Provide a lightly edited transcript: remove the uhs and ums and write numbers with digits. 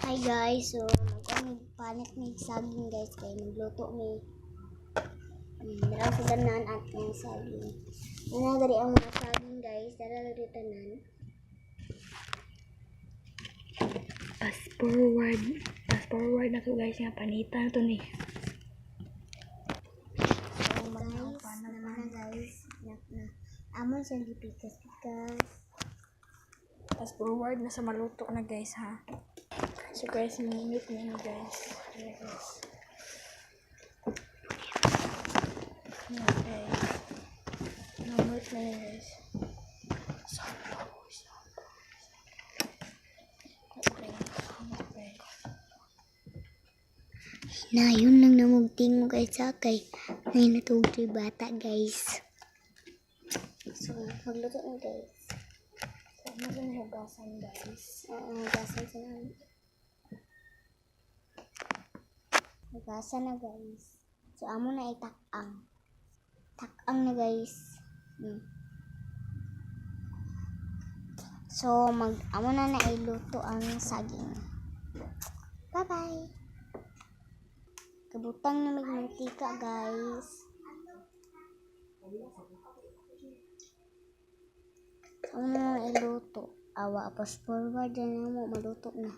Hi guys, so magpanik ni saging guys kay magluto ni dara sila nan at ng saging. Ana diri ang mga saging guys, dara diri tanan. Fast forward na to guys, nga panitan to ni. So guys, naman guys, na amon sa gipikas-pikas. Fast forward na sa maluto na guys ha. So guys, minute na guys. Yeah, guys. Yeah, guys. Minute na yun guys. Na yun lang namugting mo guys sa kay may natugtoy bata guys. So magluto na guys. So, ano na hugasan guys? Oo, hugasan sa namin. Hugasan na guys. So amo na itakang. Takang na guys. So amo na iluto ang saging. Bye bye. Kabutang na mantika guys. Amo na iluto. Awa fast forward na mo maluto na.